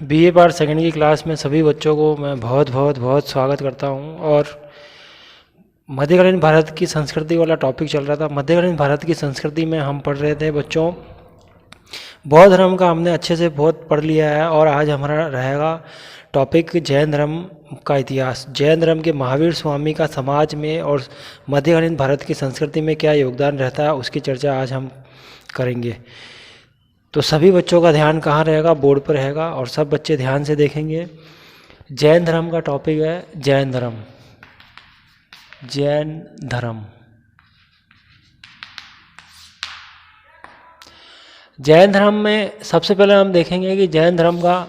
BA part second की class में सभी बच्चों को मैं बहुत बहुत बहुत स्वागत करता हूं। और मध्यकालीन भारत की संस्कृति वाला टॉपिक चल रहा था। मध्यकालीन भारत की संस्कृति में हम पढ़ रहे थे बच्चों, बौद्ध धर्म का हमने अच्छे से बहुत पढ़ लिया है। और आज हमारा रहेगा टॉपिक जैन धर्म का इतिहास। जैन धर्म के महावीर स्वामी का समाज में और मध्यकालीन भारत की संस्कृति में क्या योगदान रहता है, उसकी चर्चा आज हम करेंगे। तो सभी बच्चों का ध्यान कहाँ रहेगा? बोर्ड पर रहेगा और सब बच्चे ध्यान से देखेंगे। जैन धर्म का टॉपिक है जैन धर्म। जैन धर्म, जैन धर्म में सबसे पहले हम देखेंगे कि जैन धर्म का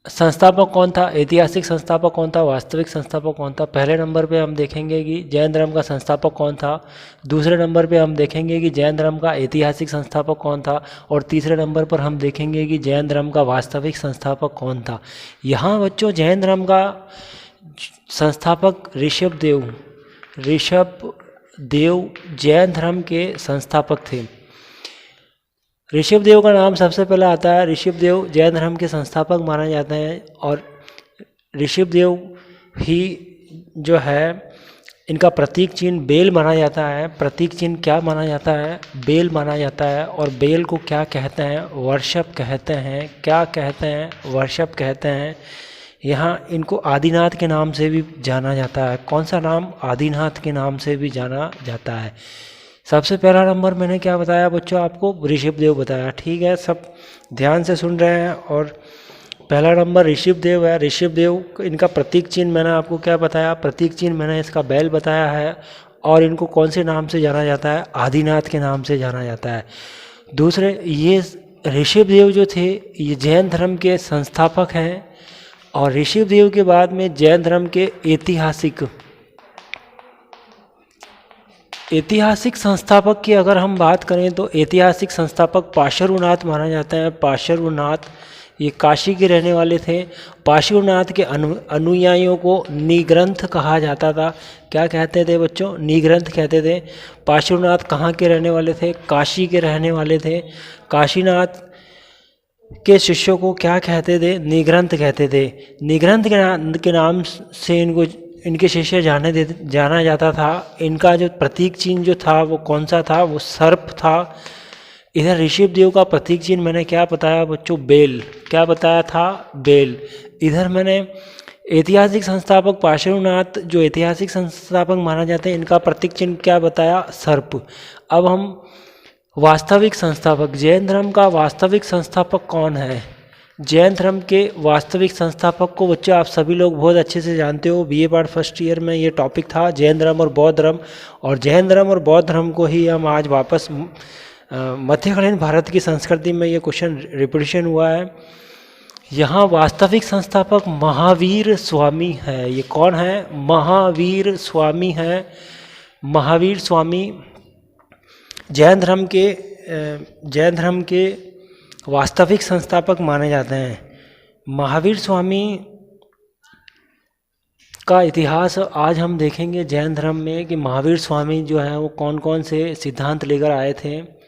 संस्थापक कौन था, ऐतिहासिक संस्थापक कौन था, वास्तविक संस्थापक कौन था। पहले नंबर पे हम देखेंगे कि जैन धर्म का संस्थापक कौन था। दूसरे नंबर पे हम देखेंगे कि जैन धर्म का ऐतिहासिक संस्थापक कौन था। और तीसरे नंबर पर हम देखेंगे कि जैन धर्म का वास्तविक संस्थापक कौन था। यहाँ बच्चों जैन धर्म का संस्थापक ऋषभ देव जैन धर्म के संस्थापक थे। ऋषभ देव का नाम सबसे पहले आता है। ऋषभ देव जैन धर्म के संस्थापक माने जाते हैं। और ऋषभ देव ही जो है इनका प्रतीक चिन्ह बेल माना जाता है। प्रतीक चिन्ह क्या माना जाता है? बेल माना जाता है। और बेल को क्या कहते हैं? वर्षभ कहते हैं। क्या कहते हैं? वर्षभ कहते हैं। यहाँ इनको आदिनाथ के नाम से भी जाना जाता है। कौन सा नाम? आदिनाथ के नाम से भी जाना जाता है। सबसे पहला नंबर मैंने क्या बताया बच्चों आपको? ऋषभ देव बताया। ठीक है, सब ध्यान से सुन रहे हैं। और पहला नंबर ऋषभ देव है। ऋषभ देव इनका प्रतीक चिन्ह मैंने आपको क्या बताया? प्रतीक चिन्ह मैंने इसका बैल बताया है। और इनको कौन से नाम से जाना जाता है? आदिनाथ के नाम से जाना जाता है। दूसरे, ये ऋषभ देव जो थे ये जैन धर्म के संस्थापक हैं। और ऋषभ देव के बाद में जैन धर्म के ऐतिहासिक संस्थापक की अगर हम बात करें तो ऐतिहासिक संस्थापक पार्श्वनाथ माना जाता है। पार्श्वनाथ ये काशी के रहने वाले थे। पार्श्वनाथ के अनुयायियों को निग्रंथ कहा जाता था। क्या कहते थे बच्चों? निग्रंथ कहते थे। पार्श्वनाथ कहाँ के रहने वाले थे? काशी के रहने वाले थे। काशीनाथ के शिष्यों को क्या कहते थे? निग्रंथ कहते थे। निग्रंथ के नाम से इनके शिष्य जाना जाता था। इनका जो प्रतीक चिन्ह जो था वो कौन सा था? वो सर्प था। इधर ऋषभ देव का प्रतीक चिन्ह मैंने क्या बताया बच्चों? बेल। क्या बताया था? बेल। इधर मैंने ऐतिहासिक संस्थापक पार्श्वनाथ जो ऐतिहासिक संस्थापक माना जाते हैं इनका प्रतीक चिन्ह क्या बताया? सर्प। अब हम वास्तविक संस्थापक, जैन धर्म का वास्तविक संस्थापक कौन है? जैन धर्म के वास्तविक संस्थापक को बच्चे आप सभी लोग बहुत अच्छे से जानते हो। बीए पार्ट फर्स्ट ईयर में ये टॉपिक था जैन धर्म और बौद्ध धर्म। और जैन धर्म और बौद्ध धर्म को ही हम आज वापस मध्यकालीन भारत की संस्कृति में ये क्वेश्चन रिपीटेशन हुआ है। यहाँ वास्तविक संस्थापक महावीर स्वामी है। ये कौन है? महावीर स्वामी है। महावीर स्वामी जैन धर्म के वास्तविक संस्थापक माने जाते हैं। महावीर स्वामी का इतिहास आज हम देखेंगे जैन धर्म में कि महावीर स्वामी जो है वो कौन कौन से सिद्धांत लेकर आए थे।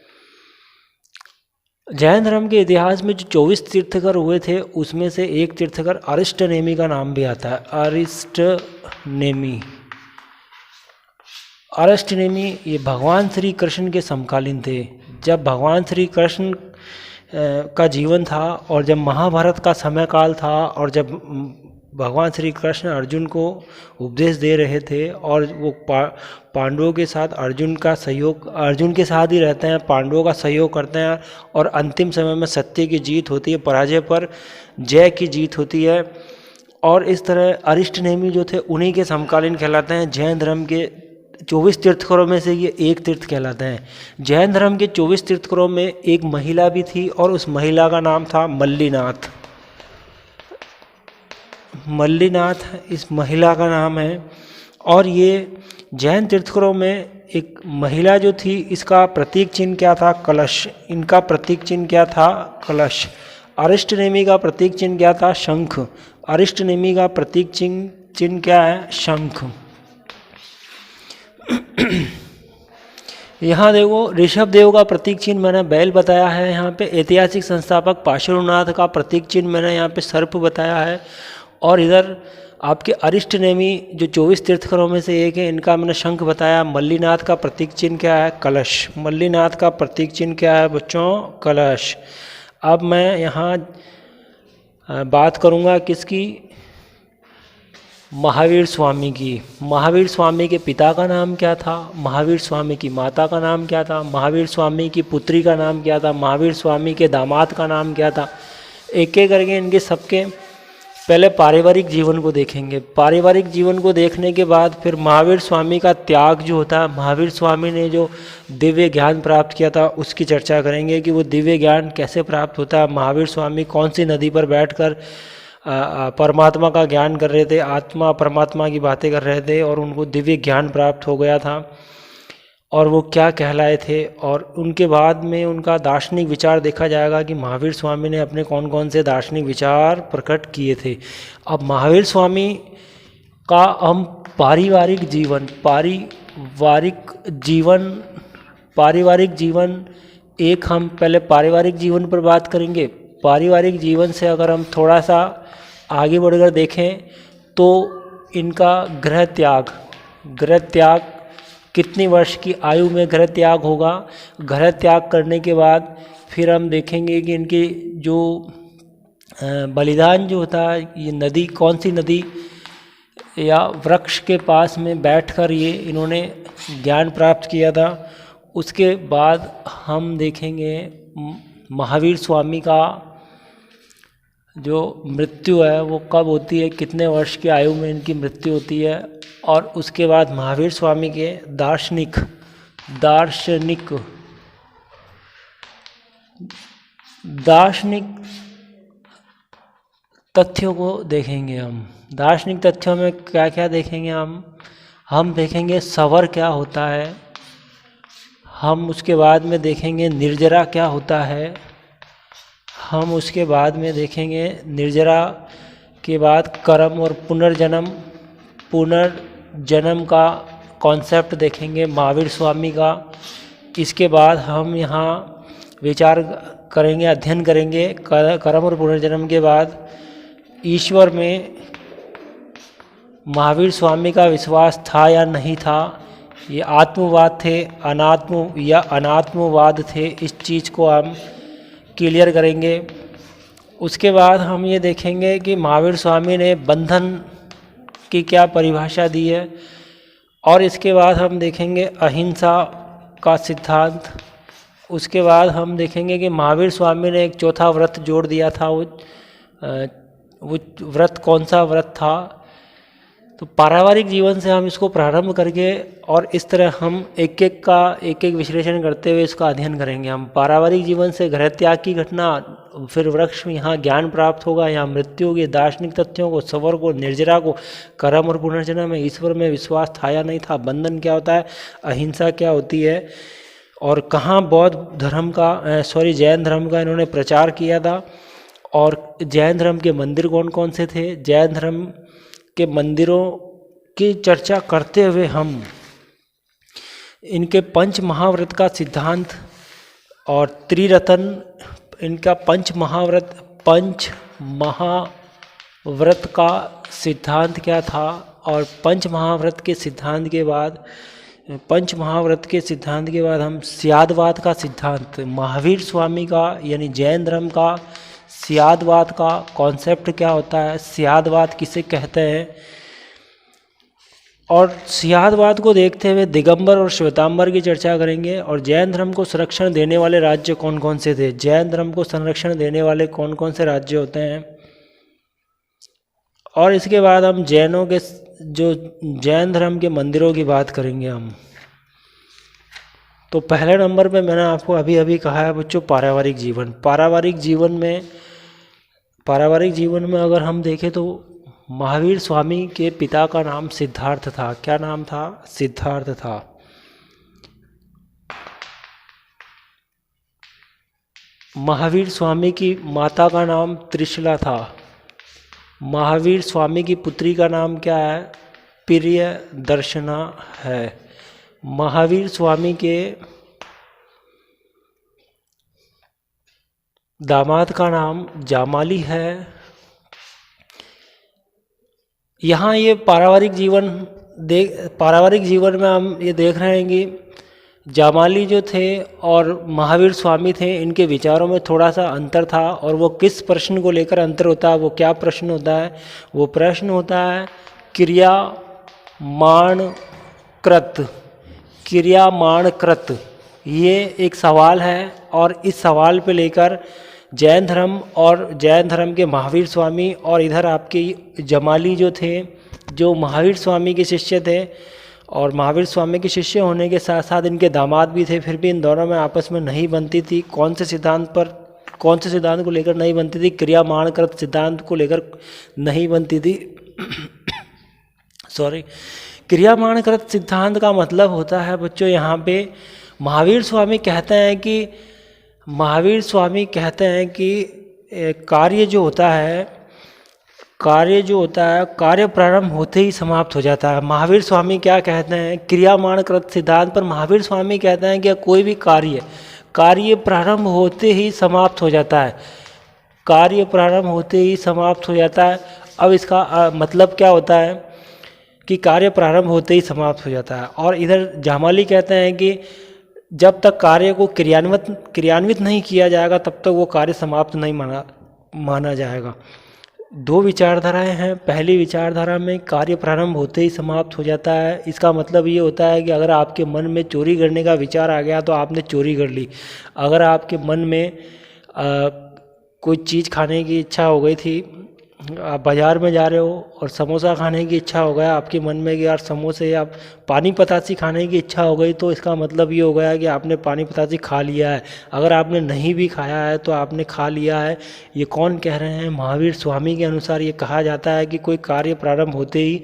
जैन धर्म के इतिहास में जो 24 तीर्थकर हुए थे उसमें से एक तीर्थकर अरिष्टनेमी का नाम भी आता है। अरिष्टनेमी ये भगवान श्री कृष्ण के समकालीन थे। जब भगवान श्री कृष्ण का जीवन था और जब महाभारत का समय काल था और जब भगवान श्री कृष्ण अर्जुन को उपदेश दे रहे थे और वो पांडवों के साथ अर्जुन के साथ ही रहते हैं, पांडवों का सहयोग करते हैं। और अंतिम समय में सत्य की जीत होती है, पराजय पर जय की जीत होती है। और इस तरह अरिष्टनेमी जो थे उन्हीं के समकालीन कहलाते हैं। जैन धर्म के 24 तीर्थकरों में से ये एक तीर्थ कहलाते हैं। जैन धर्म के 24 तीर्थकरों में एक महिला भी थी और उस महिला का नाम था मल्लीनाथ। इस महिला का नाम है। और ये जैन तीर्थकरों में एक महिला जो थी इसका प्रतीक चिन्ह क्या था? कलश। इनका प्रतीक चिन्ह क्या था? कलश। अरिष्टनेमी का प्रतीक चिन्ह क्या था? शंख। अरिष्टनेमी का प्रतीक चिन्ह क्या है? शंख। यहाँ देखो ऋषभ देव का प्रतीक चिन्ह मैंने बैल बताया है, यहाँ पे ऐतिहासिक संस्थापक पार्श्वनाथ का प्रतीक चिन्ह मैंने यहाँ पे सर्प बताया है, और इधर आपके अरिष्ट नेमी जो 24 तीर्थंकरों में से एक है, इनका मैंने शंख बताया। मल्लीनाथ का प्रतीक चिन्ह क्या है? कलश। मल्लीनाथ का प्रतीक चिन्ह क्या है बच्चों? कलश। अब मैं यहाँ बात करूँगा किसकी? महावीर स्वामी की। महावीर स्वामी के पिता का नाम क्या था? महावीर स्वामी की माता का नाम क्या था? महावीर स्वामी की पुत्री का नाम क्या था? महावीर स्वामी के दामाद का नाम क्या था? एक एक करके इनके सबके पहले पारिवारिक जीवन को देखेंगे। पारिवारिक जीवन को देखने के बाद फिर महावीर स्वामी का त्याग जो होता है, महावीर स्वामी ने जो दिव्य ज्ञान प्राप्त किया था उसकी चर्चा करेंगे कि वो दिव्य ज्ञान कैसे प्राप्त होता है। महावीर स्वामी कौन सी नदी पर बैठकर परमात्मा का ज्ञान कर रहे थे, आत्मा परमात्मा की बातें कर रहे थे और उनको दिव्य ज्ञान प्राप्त हो गया था, और वो क्या कहलाए थे। और उनके बाद में उनका दार्शनिक विचार देखा जाएगा कि महावीर स्वामी ने अपने कौन कौन से दार्शनिक विचार प्रकट किए थे। अब महावीर स्वामी का हम पारिवारिक जीवन एक हम पहले पारिवारिक जीवन पर बात करेंगे। पारिवारिक जीवन से अगर हम थोड़ा सा आगे बढ़कर देखें तो इनका गृह त्याग कितनी वर्ष की आयु में गृह त्याग होगा। गृह त्याग करने के बाद फिर हम देखेंगे कि इनके जो बलिदान जो होता है, ये नदी कौन सी नदी या वृक्ष के पास में बैठकर ये इन्होंने ज्ञान प्राप्त किया था। उसके बाद हम देखेंगे महावीर स्वामी का जो मृत्यु है वो कब होती है, कितने वर्ष की आयु में इनकी मृत्यु होती है। और उसके बाद महावीर स्वामी के दार्शनिक तथ्यों को देखेंगे हम। दार्शनिक तथ्यों में क्या क्या देखेंगे हम देखेंगे सवर क्या होता है, हम उसके बाद में देखेंगे निर्जरा क्या होता है, हम उसके बाद में देखेंगे निर्जरा के बाद कर्म और पुनर्जन्म का कॉन्सेप्ट देखेंगे महावीर स्वामी का। इसके बाद हम यहाँ विचार करेंगे, अध्ययन करेंगे कर्म और पुनर्जन्म के बाद ईश्वर में महावीर स्वामी का विश्वास था या नहीं था, ये आत्मवाद थे अनात्मवाद थे, इस चीज़ को हम क्लियर करेंगे। उसके बाद हम ये देखेंगे कि महावीर स्वामी ने बंधन की क्या परिभाषा दी है, और इसके बाद हम देखेंगे अहिंसा का सिद्धांत। उसके बाद हम देखेंगे कि महावीर स्वामी ने एक चौथा व्रत जोड़ दिया था, वो व्रत कौन सा व्रत था। तो पारिवारिक जीवन से हम इसको प्रारंभ करके और इस तरह हम एक एक विश्लेषण करते हुए इसका अध्ययन करेंगे। हम पारिवारिक जीवन से गृह त्याग की घटना, फिर वृक्ष में यहाँ ज्ञान प्राप्त होगा, यहाँ मृत्यु होगी, दार्शनिक तथ्यों को, सवर को, निर्जरा को, कर्म और पुनर्जन्म में, ईश्वर में विश्वास था या नहीं था, बंधन क्या होता है, अहिंसा क्या होती है, और कहाँ बौद्ध धर्म का जैन धर्म का इन्होंने प्रचार किया था, और जैन धर्म के मंदिर कौन कौन से थे। जैन धर्म के मंदिरों की चर्चा करते हुए हम इनके पंच महाव्रत का सिद्धांत और त्रिरत्न, इनका पंच महाव्रत का सिद्धांत क्या था, और पंच महाव्रत के सिद्धांत के बाद हम स्यादवाद का सिद्धांत, महावीर स्वामी का यानी जैन धर्म का स्यादवाद का कॉन्सेप्ट क्या होता है, स्यादवाद किसे कहते हैं, और स्यादवाद को देखते हुए दिगंबर और श्वेतांबर की चर्चा करेंगे। और जैन धर्म को संरक्षण देने वाले राज्य कौन कौन से थे, जैन धर्म को संरक्षण देने वाले कौन कौन से राज्य होते हैं। और इसके बाद हम जैनों के जो जैन धर्म के मंदिरों की बात करेंगे हम। तो पहले नंबर पे मैंने आपको अभी कहा है बच्चों पारिवारिक जीवन। पारिवारिक जीवन में अगर हम देखें तो महावीर स्वामी के पिता का नाम सिद्धार्थ था। क्या नाम था? सिद्धार्थ था। महावीर स्वामी की माता का नाम त्रिशला था। महावीर स्वामी की पुत्री का नाम क्या है? प्रियदर्शना है। महावीर स्वामी के दामाद का नाम जामाली है। यहाँ ये पारिवारिक जीवन में हम ये देख रहे हैं कि जामाली जो थे और महावीर स्वामी थे, इनके विचारों में थोड़ा सा अंतर था। और वो किस प्रश्न को लेकर अंतर होता है, वो क्या प्रश्न होता है? वो प्रश्न होता है क्रियामाण कृत। ये एक सवाल है और इस सवाल पे लेकर जैन धर्म के महावीर स्वामी और इधर आपके जमाली जो थे, जो महावीर स्वामी के शिष्य थे और महावीर स्वामी के शिष्य होने के साथ साथ इनके दामाद भी थे, फिर भी इन दोनों में आपस में नहीं बनती थी। कौन से सिद्धांत को लेकर नहीं बनती थी? क्रियामाणकृत सिद्धांत को लेकर नहीं बनती थी। क्रियामाणकृत सिद्धांत का मतलब होता है बच्चों, यहाँ पे महावीर स्वामी कहते हैं कि कार्य जो होता है कार्य प्रारंभ होते ही समाप्त हो जाता है। महावीर स्वामी क्या कहते हैं? क्रियामाणकृत सिद्धांत पर महावीर स्वामी कहते हैं कि कोई भी कार्य प्रारंभ होते ही समाप्त हो जाता है। कार्य प्रारंभ होते ही समाप्त हो जाता है। अब इसका मतलब क्या होता है कि कार्य प्रारंभ होते ही समाप्त हो जाता है। और इधर जामाली कहते हैं कि जब तक कार्य को क्रियान्वित नहीं किया जाएगा तब तक वो कार्य समाप्त नहीं माना जाएगा। दो विचारधाराएं हैं। पहली विचारधारा में कार्य प्रारंभ होते ही समाप्त हो जाता है। इसका मतलब ये होता है कि अगर आपके मन में चोरी करने का विचार आ गया तो आपने चोरी कर ली। अगर आपके मन में कोई चीज़ खाने की इच्छा हो गई थी, आप बाज़ार में जा रहे हो और समोसा खाने की इच्छा हो गया आपके मन में कि यार समोसे या पानी पतासी खाने की इच्छा हो गई, तो इसका मतलब ये हो गया कि आपने पानी पतासी खा लिया है। अगर आपने नहीं भी खाया है तो आपने खा लिया है। ये कौन कह रहे हैं? महावीर स्वामी के अनुसार ये कहा जाता है कि कोई कार्य प्रारंभ होते ही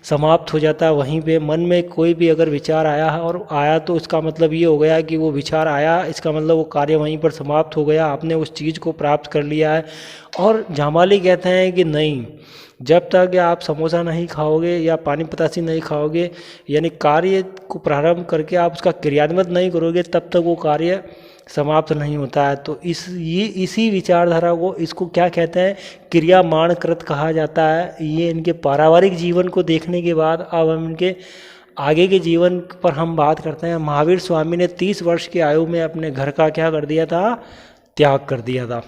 समाप्त हो जाता है। वहीं पे मन में कोई भी अगर विचार आया तो इसका मतलब ये हो गया कि वो विचार आया, इसका मतलब वो कार्य वहीं पर समाप्त हो गया, आपने उस चीज़ को प्राप्त कर लिया है। और जामाली कहते हैं कि नहीं, जब तक आप समोसा नहीं खाओगे या पानी पतासी नहीं खाओगे, यानी कार्य को प्रारंभ करके आप उसका क्रियान्वित नहीं करोगे, तब तक वो कार्य समाप्त नहीं होता है। तो इसी विचारधारा को, इसको क्या कहते हैं? क्रियामाणकृत कहा जाता है। ये इनके पारिवारिक जीवन को देखने के बाद अब हम इनके आगे के जीवन पर हम बात करते हैं। महावीर स्वामी ने 30 वर्ष की आयु में अपने घर का क्या कर दिया था? त्याग कर दिया था।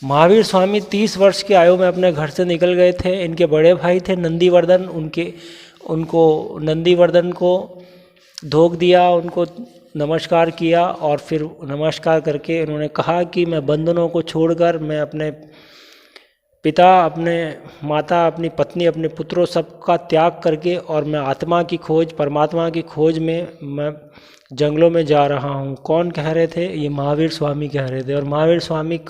महावीर स्वामी 30 वर्ष की आयु में अपने घर से निकल गए थे। इनके बड़े भाई थे नंदीवर्धन, उनको नंदीवर्धन को धोख दिया, उनको नमस्कार किया और फिर नमस्कार करके उन्होंने कहा कि मैं बंधनों को छोड़कर, मैं अपने पिता, अपने माता, अपनी पत्नी, अपने पुत्रों सबका त्याग करके और मैं आत्मा की खोज, परमात्मा की खोज में मैं जंगलों में जा रहा हूँ। कौन कह रहे थे? ये महावीर स्वामी कह रहे थे। और महावीर स्वामी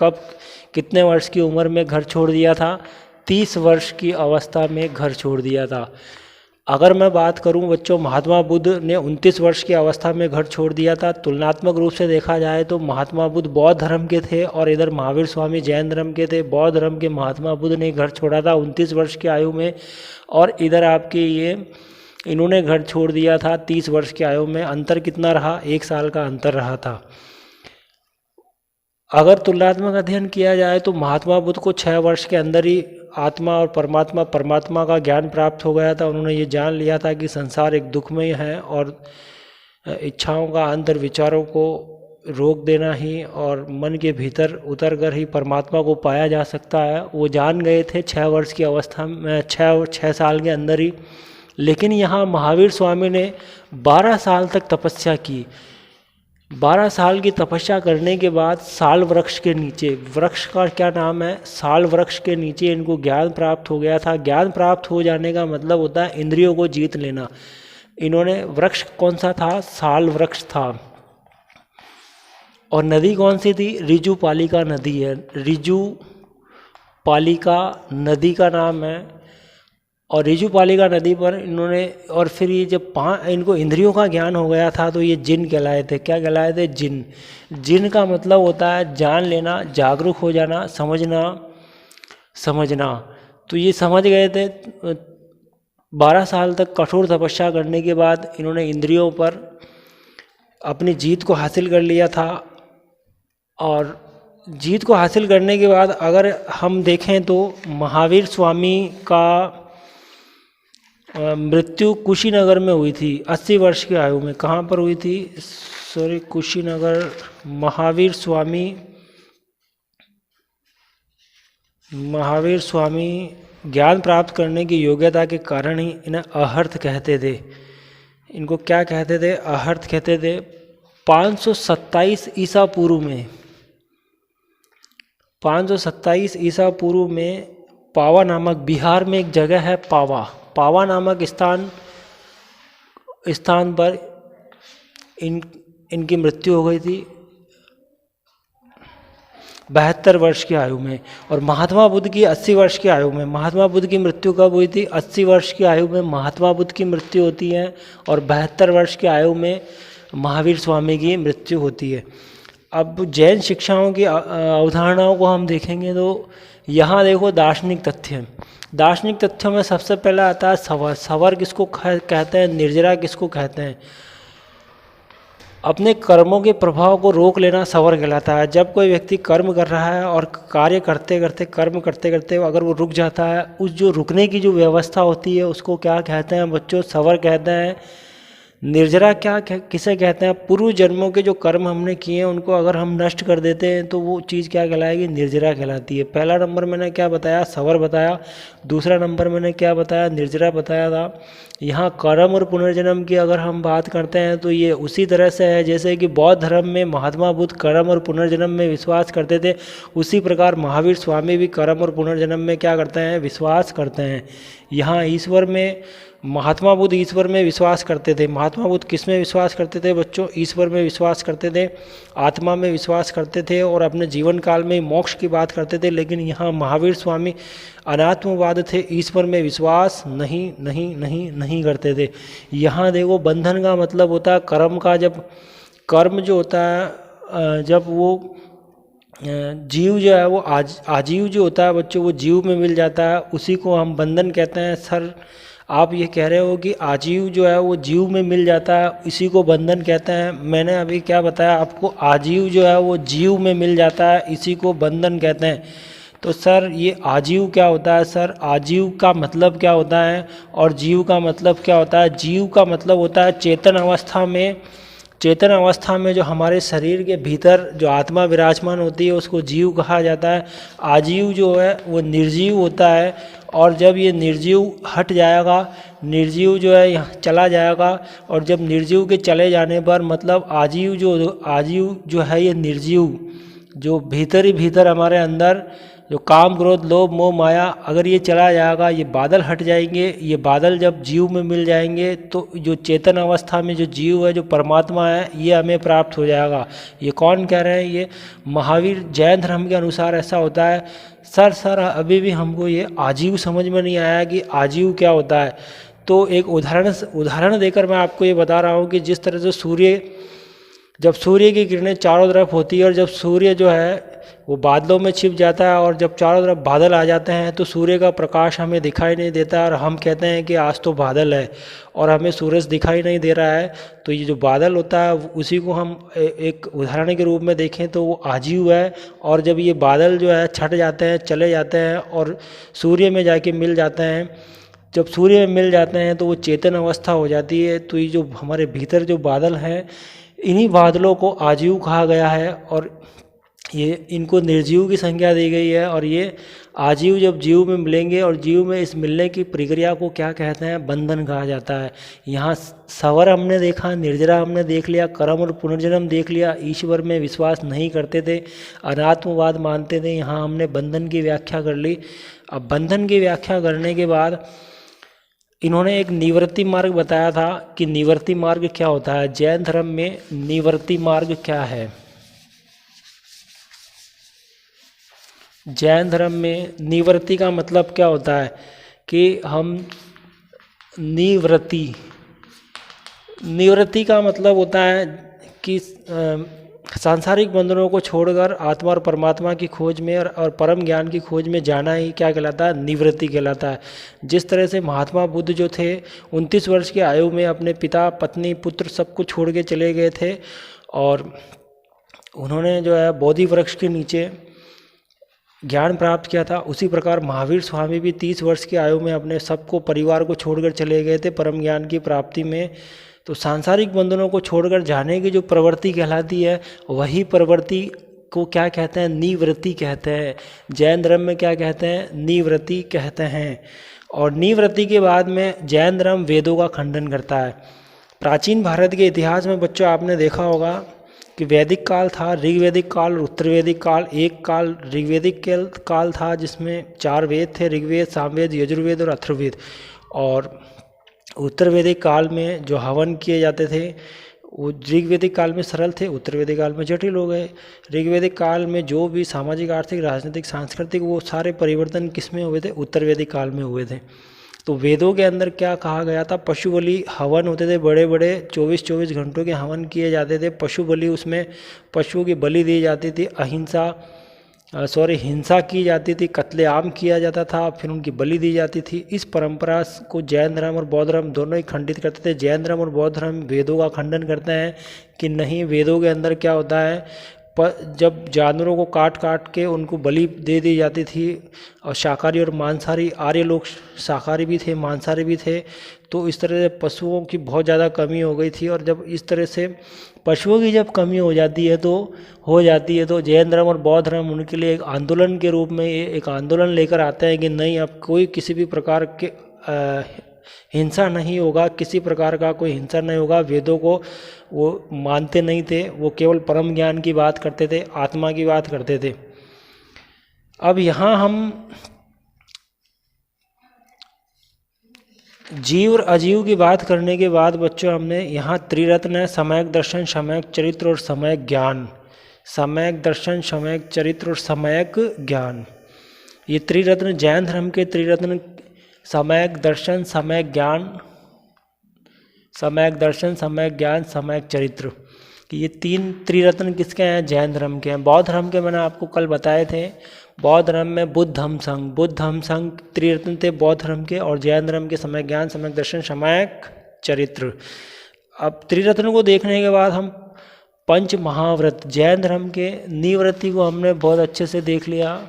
कितने वर्ष की उम्र में घर छोड़ दिया था? 30 वर्ष की अवस्था में घर छोड़ दिया था। अगर मैं बात करूं बच्चों, महात्मा बुद्ध ने 29 वर्ष की अवस्था में घर छोड़ दिया था। तुलनात्मक रूप से देखा जाए तो महात्मा बुद्ध बौद्ध धर्म के थे और इधर महावीर स्वामी जैन धर्म के थे। बौद्ध धर्म के महात्मा बुद्ध ने घर छोड़ा था 29 वर्ष की आयु में, और इधर आपके इन्होंने घर छोड़ दिया था 30 वर्ष की आयु में। अंतर कितना रहा? 1 साल का अंतर रहा था। अगर तुलनात्मक अध्ययन किया जाए तो महात्मा बुद्ध को 6 वर्ष के अंदर ही आत्मा और परमात्मा का ज्ञान प्राप्त हो गया था। उन्होंने ये जान लिया था कि संसार एक दुखमय है और इच्छाओं का अंतर, विचारों को रोक देना ही और मन के भीतर उतर कर ही परमात्मा को पाया जा सकता है। वो जान गए थे 6 वर्ष की अवस्था में, 6 साल के अंदर ही। लेकिन यहाँ महावीर स्वामी ने 12 साल तक तपस्या की। 12 साल की तपस्या करने के बाद साल वृक्ष के नीचे, वृक्ष का क्या नाम है? साल वृक्ष के नीचे इनको ज्ञान प्राप्त हो गया था। ज्ञान प्राप्त हो जाने का मतलब होता है इंद्रियों को जीत लेना। इन्होंने, वृक्ष कौन सा था? साल वृक्ष था। और नदी कौन सी थी? ऋजुपालिका नदी है। ऋजुपालिका नदी का नाम है। और ऋजुपालिका नदी पर इन्होंने, और फिर ये जब इनको इंद्रियों का ज्ञान हो गया था तो ये जिन कहलाए थे। क्या कहलाए थे? जिन। जिन का मतलब होता है जान लेना, जागरूक हो जाना, समझना। तो ये समझ गए थे 12 साल तक कठोर तपस्या करने के बाद इन्होंने इंद्रियों पर अपनी जीत को हासिल कर लिया था। और जीत को हासिल करने के बाद अगर हम देखें तो महावीर स्वामी का मृत्यु कुशीनगर में हुई थी 80 वर्ष की आयु में। कहाँ पर हुई थी? सॉरी, कुशीनगर। महावीर स्वामी ज्ञान प्राप्त करने की योग्यता के कारण ही इन्हें अहर्त कहते थे। इनको क्या कहते थे? अहर्त कहते थे। 527 ईसा पूर्व में 527 ईसा पूर्व में पावा नामक, बिहार में एक जगह है पावा नामक स्थान पर इनकी मृत्यु हो गई थी 72 वर्ष की आयु में। और महात्मा बुद्ध की 80 वर्ष की आयु में। महात्मा बुद्ध की मृत्यु कब हुई थी? 80 वर्ष की आयु में महात्मा बुद्ध की मृत्यु होती है और 72 वर्ष की आयु में महावीर स्वामी की मृत्यु होती है। अब जैन शिक्षाओं की अवधारणाओं को हम देखेंगे तो यहाँ देखो दार्शनिक तथ्य। दार्शनिक तथ्यों में सबसे पहला आता है सवर। सवर किसको कहते हैं? निर्जरा किसको कहते हैं? अपने कर्मों के प्रभाव को रोक लेना सवर कहलाता है। जब कोई व्यक्ति कर्म कर रहा है और कार्य करते करते अगर वो रुक जाता है, उस जो रुकने की जो व्यवस्था होती है उसको क्या कहते हैं बच्चों? सवर कहते हैं। निर्जरा किसे कहते हैं? पूर्व जन्मों के जो कर्म हमने किए हैं उनको अगर हम नष्ट कर देते हैं तो वो चीज़ क्या कहलाएगी? निर्जरा कहलाती है। पहला नंबर मैंने क्या बताया? सवर बताया। दूसरा नंबर मैंने क्या बताया? निर्जरा बताया था। यहाँ कर्म और पुनर्जन्म की अगर हम बात करते हैं तो ये उसी तरह से है जैसे कि बौद्ध धर्म में महात्मा बुद्ध कर्म और पुनर्जन्म में विश्वास करते थे, उसी प्रकार महावीर स्वामी भी कर्म और पुनर्जन्म में क्या करते हैं? विश्वास करते हैं। यहाँ ईश्वर में महात्मा बुद्ध ईश्वर में विश्वास करते थे। महात्मा बुद्ध किस में विश्वास करते थे बच्चों? ईश्वर में विश्वास करते थे, आत्मा में विश्वास करते थे और अपने जीवन काल में मोक्ष की बात करते थे। लेकिन यहाँ महावीर स्वामी अनात्मवाद थे, ईश्वर में विश्वास नहीं करते थे। यहाँ देखो बंधन का मतलब होता है कर्म का। जब कर्म जो होता है, जब वो जीव जो है वो आजीव जो होता है बच्चों, वो जीव में मिल जाता है, उसी को हम बंधन कहते हैं। सर आप ये कह रहे हो कि आजीव जो है वो जीव में मिल जाता है, इसी को बंधन कहते हैं। मैंने अभी क्या बताया आपको? आजीव जो है वो जीव में मिल जाता है, इसी को बंधन कहते हैं। तो सर ये आजीव क्या होता है? सर आजीव का मतलब क्या होता है और जीव का मतलब क्या होता है? जीव का मतलब होता है चेतन अवस्था में। चेतन अवस्था में जो हमारे शरीर के भीतर जो आत्मा विराजमान होती है उसको जीव कहा जाता है। आजीव जो है वो निर्जीव होता है और जब ये निर्जीव हट जाएगा, निर्जीव जो है यहाँ चला जाएगा, और जब निर्जीव के चले जाने पर मतलब आजीव जो है ये निर्जीव जो भीतर ही भीतर हमारे अंदर जो काम क्रोध लोभ मोह माया, अगर ये चला जाएगा, ये बादल हट जाएंगे, ये बादल जब जीव में मिल जाएंगे तो जो चेतन अवस्था में जो जीव है, जो परमात्मा है, ये हमें प्राप्त हो जाएगा। ये कौन कह रहे हैं? ये महावीर जैन धर्म के अनुसार ऐसा होता है। सर अभी भी हमको ये आजीव समझ में नहीं आया कि आजीव क्या होता है। तो एक उदाहरण देकर मैं आपको ये बता रहा हूँ कि जिस तरह से जब सूर्य की किरणें चारों तरफ होती है और जब सूर्य जो है वो बादलों में छिप जाता है और जब चारों तरफ बादल आ जाते हैं तो सूर्य का प्रकाश हमें दिखाई नहीं देता और हम कहते हैं कि आज तो बादल है और हमें सूरज दिखाई नहीं दे रहा है। तो ये जो बादल होता है उसी को हम एक उदाहरण के रूप में देखें तो वो आजीव है। और जब ये बादल जो है छट जाते हैं, चले जाते हैं और सूर्य में जाके मिल जाते हैं, जब सूर्य में मिल जाते हैं तो वो चेतन अवस्था हो जाती है। तो ये जो हमारे भीतर जो बादल हैं, इन्हीं बादलों को आजीव कहा गया है और ये इनको निर्जीव की संज्ञा दी गई है। और ये आजीव जब जीव में मिलेंगे और जीव में इस मिलने की प्रक्रिया को क्या कहते हैं? बंधन कहा जाता है। यहाँ सवर हमने देखा, निर्जरा हमने देख लिया, कर्म और पुनर्जन्म देख लिया, ईश्वर में विश्वास नहीं करते थे, अनात्मवाद मानते थे। यहाँ हमने बंधन की व्याख्या कर ली। अब बंधन की व्याख्या करने के बाद इन्होंने एक निवृत्ति मार्ग बताया था कि निवृत्ति मार्ग क्या होता है। जैन धर्म में निवृत्ति मार्ग क्या है? जैन धर्म में निवृत्ति का मतलब क्या होता है कि हम निवृत्ति का मतलब होता है कि सांसारिक बंधनों को छोड़कर आत्मा और परमात्मा की खोज में और परम ज्ञान की खोज में जाना ही क्या कहलाता है? निवृत्ति कहलाता है। जिस तरह से महात्मा बुद्ध जो थे 29 वर्ष की आयु में अपने पिता, पत्नी, पुत्र सबको छोड़ के चले गए थे और उन्होंने जो है बोधि वृक्ष के नीचे ज्ञान प्राप्त किया था। उसी प्रकार महावीर स्वामी भी 30 वर्ष की आयु में अपने सबको परिवार को छोड़कर चले गए थे परम ज्ञान की प्राप्ति में। तो सांसारिक बंधनों को छोड़कर जाने की जो प्रवृत्ति कहलाती है वही प्रवृत्ति को क्या कहते हैं? निवृत्ति कहते हैं। जैन धर्म में क्या कहते हैं? निवृत्ति कहते हैं। और निवृत्ति के बाद में जैन धर्म वेदों का खंडन करता है। प्राचीन भारत के इतिहास में बच्चों आपने देखा होगा कि वैदिक काल था, ऋग्वैदिक काल और उत्तरवैदिक काल। एक काल ऋग्वैदिक काल था जिसमें 4 वेद थे, ऋग्वेद, सामवेद, यजुर्वेद और अथर्ववेद। और उत्तरवैदिक काल में जो हवन किए जाते थे वो ऋग्वैदिक काल में सरल थे, उत्तरवैदिक काल में जटिल हो गए। ऋग्वैदिक काल में जो भी सामाजिक, आर्थिक, राजनीतिक, सांस्कृतिक वो सारे परिवर्तन किस में हुए थे? उत्तरवैदिक काल में हुए थे। तो वेदों के अंदर क्या कहा गया था? पशु बलि हवन होते थे, बड़े बड़े 24-24 घंटों के हवन किए जाते थे। पशु बलि, उसमें पशुओं की बलि दी जाती थी। हिंसा की जाती थी, कत्लेआम किया जाता था, फिर उनकी बलि दी जाती थी। इस परंपरा को जैन धर्म और बौद्ध धर्म दोनों ही खंडित करते थे। जैन धर्म और बौद्ध धर्म वेदों का खंडन करते हैं कि नहीं, वेदों के अंदर क्या होता है, जब जानवरों को काट काट के उनको बलि दे दी जाती थी और शाकाहारी और मांसाहारी, आर्य लोग शाकाहारी भी थे, मांसाहारी भी थे, तो इस तरह से पशुओं की बहुत ज़्यादा कमी हो गई थी। और जब इस तरह से पशुओं की जब कमी हो जाती है तो जैन धर्म और बौद्ध धर्म उनके लिए एक आंदोलन के रूप में एक आंदोलन लेकर आते हैं कि नहीं, अब कोई किसी भी प्रकार के हिंसा नहीं होगा, किसी प्रकार का कोई हिंसा नहीं होगा। वेदों को वो मानते नहीं थे, वो केवल परम ज्ञान की बात करते थे, आत्मा की बात करते थे। अब यहाँ हम जीव और अजीव की बात करने के बाद बच्चों हमने यहाँ त्रिरत्न है, सम्यक दर्शन, सम्यक चरित्र और सम्यक ज्ञान। सम्यक दर्शन, सम्यक चरित्र और सम्यक ज्ञान, ये त्रिरत्न जैन धर्म के त्रिरत्न सम्यक दर्शन, सम्यक ज्ञान, सम्यक दर्शन, सम्यक ज्ञान, सम्यक चरित्र, ये 3 त्रिरत्न किसके हैं? जैन धर्म के हैं। बौद्ध धर्म के मैंने आपको कल बताए थे, बौद्ध धर्म में बुद्धम संघ त्रिरत्न थे बौद्ध धर्म के, और जैन धर्म के सम्यक ज्ञान, सम्यक दर्शन, सम्यक चरित्र। अब त्रिरत्न को देखने के बाद हम पंच महाव्रत, जैन धर्म के निवृत्ति को हमने बहुत अच्छे से देख लिया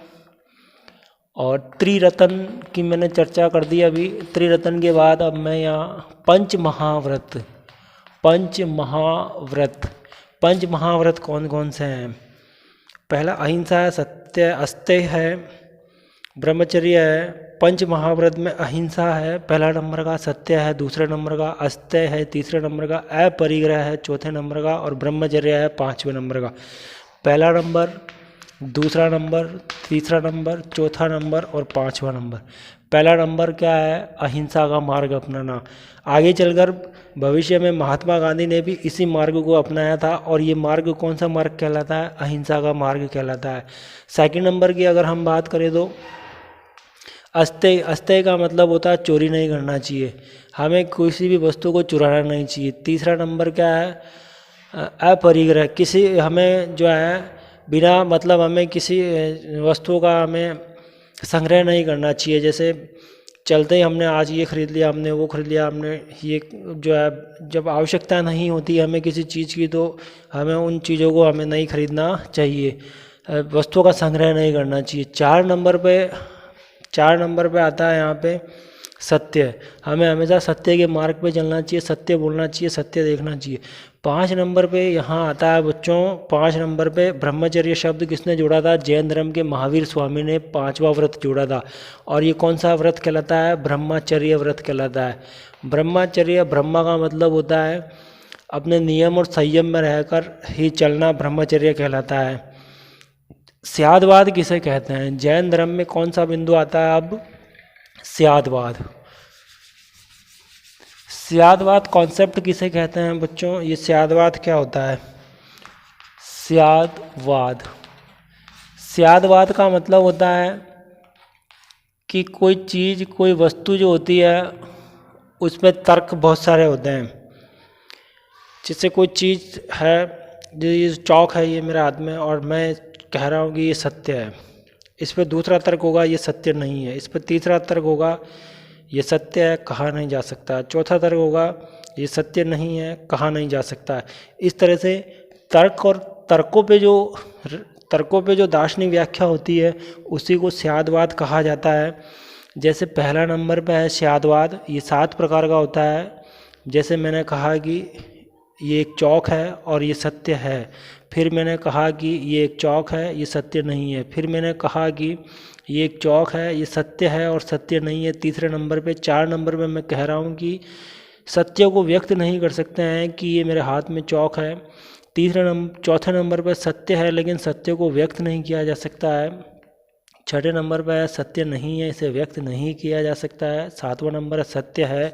और त्रिरत्न की मैंने चर्चा कर दी। अभी त्रिरत्न के बाद अब मैं यहाँ पंच महाव्रत कौन कौन से हैं? पहला अहिंसा है, सत्य, अस्तेय है, ब्रह्मचर्य है। पंच महाव्रत में अहिंसा है पहला नंबर का, सत्य है दूसरे नंबर का, अस्तेय है तीसरे नंबर का, अपरिग्रह है चौथे नंबर का और ब्रह्मचर्य है 5वें नंबर का। पहला नंबर, दूसरा नंबर, तीसरा नंबर, चौथा नंबर और 5वां नंबर। पहला नंबर क्या है? अहिंसा का मार्ग अपनाना। आगे चलकर भविष्य में महात्मा गांधी ने भी इसी मार्ग को अपनाया था और ये मार्ग कौन सा मार्ग कहलाता है? अहिंसा का मार्ग कहलाता है। सेकंड नंबर की अगर हम बात करें तो अस्तेय का मतलब होता है चोरी नहीं करना चाहिए, हमें किसी भी वस्तु को चुराना नहीं चाहिए। तीसरा नंबर क्या है? अपरिग्रह, हमें जो है बिना मतलब हमें किसी वस्तु का हमें संग्रह नहीं करना चाहिए। जैसे चलते ही हमने आज ये खरीद लिया, हमने वो खरीद लिया, हमने ये जो है जब आवश्यकता नहीं होती हमें किसी चीज़ की तो हमें उन चीज़ों को हमें नहीं खरीदना चाहिए, वस्तुओं का संग्रह नहीं करना चाहिए। 4 नंबर पे आता है यहाँ पे सत्य, हमें हमेशा सत्य के मार्ग पे चलना चाहिए, सत्य बोलना चाहिए, सत्य देखना चाहिए। 5 नंबर पे यहाँ आता है बच्चों, 5 नंबर पे ब्रह्मचर्य शब्द किसने जोड़ा था? जैन धर्म के महावीर स्वामी ने 5वां व्रत जोड़ा था। और ये कौन सा व्रत कहलाता है? ब्रह्मचर्य व्रत कहलाता है। ब्रह्मचर्य, ब्रह्मा का मतलब होता है अपने नियम और संयम में रहकर ही चलना, ब्रह्मचर्य कहलाता है। स्यादवाद किसे कहते हैं? जैन धर्म में कौन सा बिंदु आता है अब? स्यादवाद कॉन्सेप्ट किसे कहते हैं बच्चों? ये स्यादवाद क्या होता है? स्यादवाद का मतलब होता है कि कोई चीज़, कोई वस्तु जो होती है उसमें तर्क बहुत सारे होते हैं। जैसे कोई चीज़ है, जो ये चौक है ये मेरे हाथ में और मैं कह रहा हूँ कि ये सत्य है, इस पर दूसरा तर्क होगा ये सत्य नहीं है, इस पर तीसरा तर्क होगा ये सत्य है, कहा नहीं जा सकता, चौथा तर्क होगा ये सत्य नहीं है, कहा नहीं जा सकता। इस तरह से तर्क और तर्कों पे जो दार्शनिक व्याख्या होती है उसी को स्यादवाद कहा जाता है। जैसे पहला नंबर पे है स्यादवाद, ये 7 प्रकार का होता है। जैसे मैंने कहा कि ये एक चौक है और ये सत्य है, फिर मैंने कहा कि ये एक चौक है ये सत्य नहीं है, फिर मैंने कहा कि ये एक चौक है ये सत्य है और सत्य नहीं है तीसरे नंबर पे। 4 नंबर पे मैं कह रहा हूँ कि सत्य को व्यक्त नहीं कर सकते हैं कि ये मेरे हाथ में चौक है। चौथे नंबर पर सत्य है लेकिन सत्य को व्यक्त नहीं किया जा सकता है। छठे नंबर पर सत्य नहीं है, इसे व्यक्त नहीं किया जा सकता है। 7वां नंबर सत्य है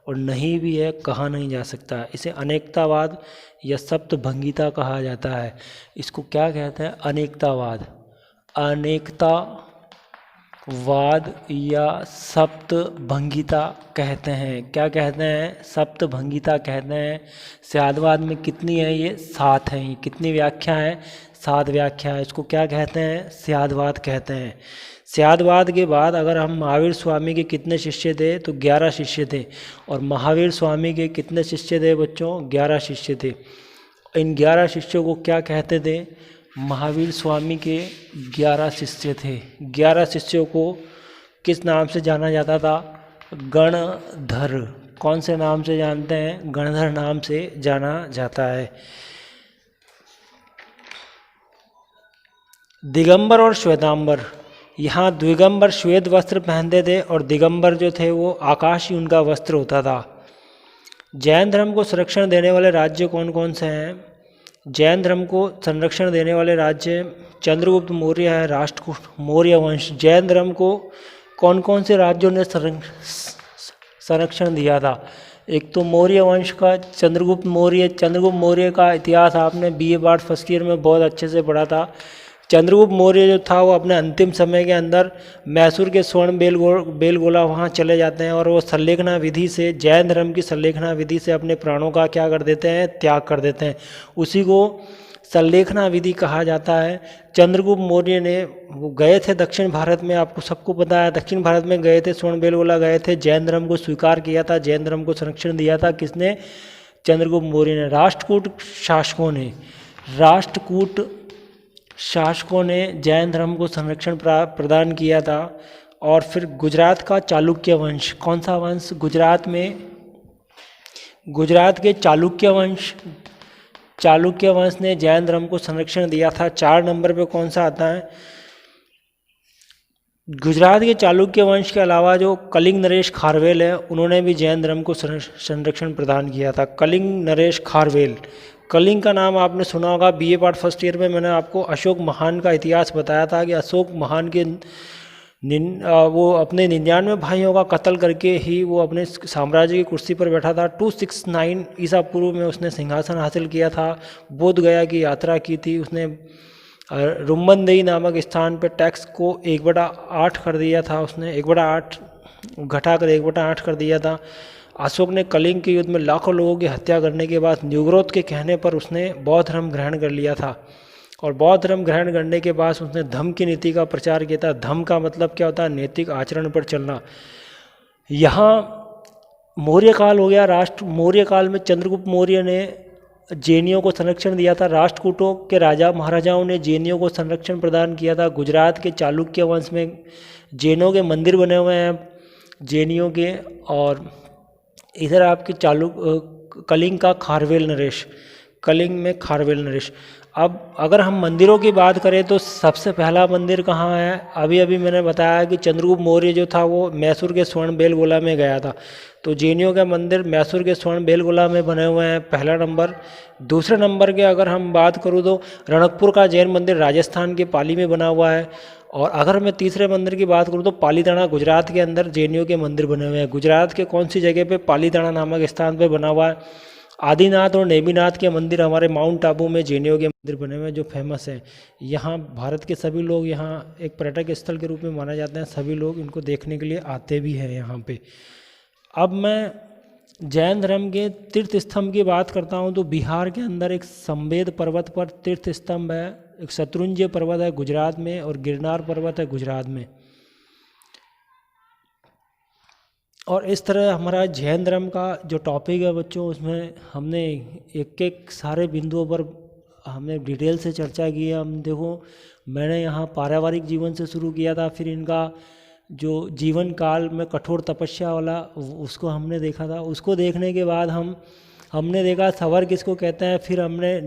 और नहीं भी है, कहा नहीं जा सकता। इसे अनेकतावाद या सप्तभंगिता कहा जाता है। इसको क्या कहते हैं? अनेकतावाद, अनेकतावाद या सप्तभंगिता कहते हैं। क्या कहते हैं? सप्तभंगिता कहते हैं। स्यादवाद में कितनी है? ये 7 हैं। ये कितनी व्याख्या है? 7 व्याख्या है। इसको क्या कहते हैं? स्यादवाद कहते हैं। स्यादवाद के बाद अगर हम महावीर स्वामी के कितने शिष्य थे तो 11 शिष्य थे, और महावीर स्वामी के कितने शिष्य थे बच्चों? 11 शिष्य थे। इन 11 शिष्यों को क्या कहते थे? महावीर स्वामी के 11 शिष्य थे। 11 शिष्यों को किस नाम से जाना जाता था? गणधर। कौन से नाम से जानते हैं? गणधर नाम से जाना जाता है। दिगंबर और श्वेतांबर, यहाँ दिगंबर श्वेत वस्त्र पहनते थे और दिगंबर जो थे वो आकाश ही उनका वस्त्र होता था। जैन धर्म को संरक्षण देने वाले राज्य कौन कौन से हैं? जैन धर्म को संरक्षण देने वाले राज्य चंद्रगुप्त मौर्य है, राष्ट्रकूट मौर्य वंश। जैन धर्म को कौन कौन से राज्यों ने संरक्षण दिया था? एक तो मौर्य वंश का चंद्रगुप्त मौर्य का इतिहास आपने BA पार्ट फर्स्ट ईयर में बहुत अच्छे से पढ़ा था। चंद्रगुप्त मौर्य जो था वो अपने अंतिम समय के अंदर मैसूर के स्वर्ण बेलगोला वहाँ चले जाते हैं और वो संलेखना विधि से, जैन धर्म की संलेखना विधि से अपने प्राणों का क्या कर देते हैं? त्याग कर देते हैं। उसी को संलेखना विधि कहा जाता है। चंद्रगुप्त मौर्य ने वो गए थे दक्षिण भारत में, आपको सबको पता है, दक्षिण भारत में गए थे, स्वर्ण बेलगोला गए थे, जैन धर्म को स्वीकार किया था, जैन धर्म को संरक्षण दिया था। किसने? चंद्रगुप्त मौर्य ने। राष्ट्रकूट शासकों ने जैन धर्म को संरक्षण प्रदान किया था। और फिर गुजरात का चालुक्य वंश, कौन सा वंश? गुजरात के चालुक्य वंश ने जैन धर्म को संरक्षण दिया था। 4 नंबर पे कौन सा आता है? गुजरात के चालुक्य वंश के अलावा जो कलिंग नरेश खारवेल है उन्होंने भी जैन धर्म को संरक्षण प्रदान किया था। कलिंग नरेश खारवेल, कलिंग का नाम आपने सुना होगा। BA पार्ट फर्स्ट ईयर में मैंने आपको अशोक महान का इतिहास बताया था कि अशोक महान के वो अपने 99 भाइयों का कत्ल करके ही वो अपने साम्राज्य की कुर्सी पर बैठा था। 269 ईसा पूर्व में उसने सिंहासन हासिल किया था। बोध गया की यात्रा की थी उसने। रुम्बनदेही नामक स्थान पर टैक्स को 1/8 कर दिया था उसने, 1/8 घटाकर 1/8 कर दिया था। अशोक ने कलिंग के युद्ध में लाखों लोगों की हत्या करने के बाद न्यूग्रोथ के कहने पर उसने बौद्ध धर्म ग्रहण कर लिया था। और बौद्ध धर्म ग्रहण करने के बाद उसने धम्म की नीति का प्रचार किया था। धम्म का मतलब क्या होता है? नैतिक आचरण पर चलना। यहाँ मौर्य काल हो गया। मौर्य काल में चंद्रगुप्त मौर्य ने जैनियों को संरक्षण दिया था। राष्ट्रकूटों के राजा महाराजाओं ने जैनियों को संरक्षण प्रदान किया था। गुजरात के चालुक्य वंश में जैनों के मंदिर बने हुए हैं जैनियों के। और इधर आपके कलिंग का कलिंग में खारवेल नरेश। अब अगर हम मंदिरों की बात करें तो सबसे पहला मंदिर कहाँ है? अभी मैंने बताया कि चंद्रगुप्त मौर्य जो था वो मैसूर के स्वर्ण बेलगोला में गया था। तो जैनियों का मंदिर मैसूर के स्वर्ण बेलगोला में बने हुए हैं, पहला नंबर। दूसरे नंबर के अगर हम बात करूँ तो रणकपुर का जैन मंदिर राजस्थान के पाली में बना हुआ है। और अगर मैं तीसरे मंदिर की बात करूँ तो पालीताना गुजरात के अंदर जैनियों के मंदिर बने हुए हैं। गुजरात के कौन सी जगह पे? पालीताना नामक स्थान पे बना हुआ है। आदिनाथ और नेमिनाथ के मंदिर हमारे माउंट आबू में जैनियों के मंदिर बने हुए हैं जो फेमस हैं। यहाँ भारत के सभी लोग यहाँ एक पर्यटक स्थल के रूप में माना जाता है। सभी लोग इनको देखने के लिए आते भी हैं यहाँ पे। अब मैं जैन धर्म के तीर्थ स्तंभ की बात करता हूँ तो बिहार के अंदर एक संवेद पर्वत पर तीर्थ स्तंभ है, एक शत्रुंजय पर्वत है गुजरात में, और गिरनार पर्वत है गुजरात में। और इस तरह हमारा जैन धर्म का जो टॉपिक है बच्चों, उसमें हमने एक एक सारे बिंदुओं पर हमने डिटेल से चर्चा की है। हम देखो, मैंने यहाँ पारिवारिक जीवन से शुरू किया था, फिर इनका जो जीवन काल में कठोर तपस्या वाला उसको हमने देखा था। उसको देखने के बाद हमने देखा सवर किसको कहते हैं, फिर हमने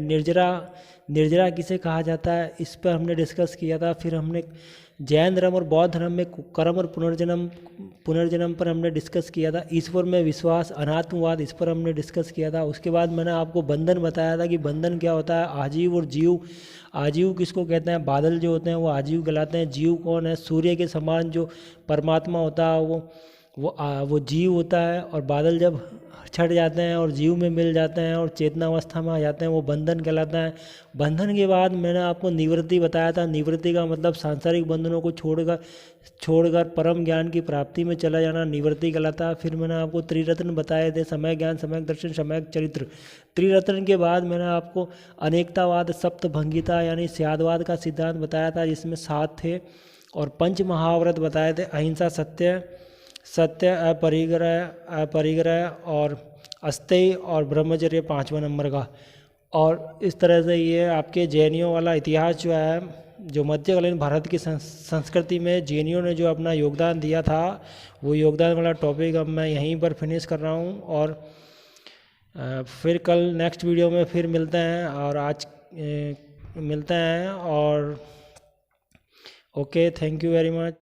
निर्जरा किसे कहा जाता है, इस पर हमने डिस्कस किया था। फिर हमने जैन धर्म और बौद्ध धर्म में कर्म और पुनर्जन्म पर हमने डिस्कस किया था। ईश्वर में विश्वास, अनात्मवाद, इस पर हमने डिस्कस किया था। उसके बाद मैंने आपको बंधन बताया था कि बंधन क्या होता है, आजीव और जीव। आजीव किसको कहते हैं, बादल जो होते हैं वो आजीव कहलाते हैं। जीव कौन है, सूर्य के समान जो परमात्मा होता है वो जीव होता है। और बादल जब छट जाते हैं और जीव में मिल जाते हैं और चेतनावस्था में आ जाते हैं, वो बंधन कहलाता है। बंधन के बाद मैंने आपको निवृत्ति बताया था। निवृत्ति का मतलब सांसारिक बंधनों को छोड़कर परम ज्ञान की प्राप्ति में चला जाना निवृत्ति कहलाता है। फिर मैंने आपको त्रिरत्न बताए थे, समय ज्ञान, समय दर्शन, समय चरित्र। त्रिरत्न के बाद मैंने आपको अनेकतावाद, सप्तभंगिता यानी स्यादवाद का सिद्धांत बताया था, जिसमें 7 थे। और पंच महाव्रत बताए थे, अहिंसा, सत्य, अपरिग्रह और अस्तेय और ब्रह्मचर्य 5वां नंबर का। और इस तरह से ये आपके जैनियों वाला इतिहास जो है, जो मध्यकालीन भारत की संस्कृति में जैनियों ने जो अपना योगदान दिया था, वो योगदान वाला टॉपिक अब मैं यहीं पर फिनिश कर रहा हूँ। और फिर कल नेक्स्ट वीडियो में फिर मिलते हैं, और आज मिलते हैं। और okay, thank you very much.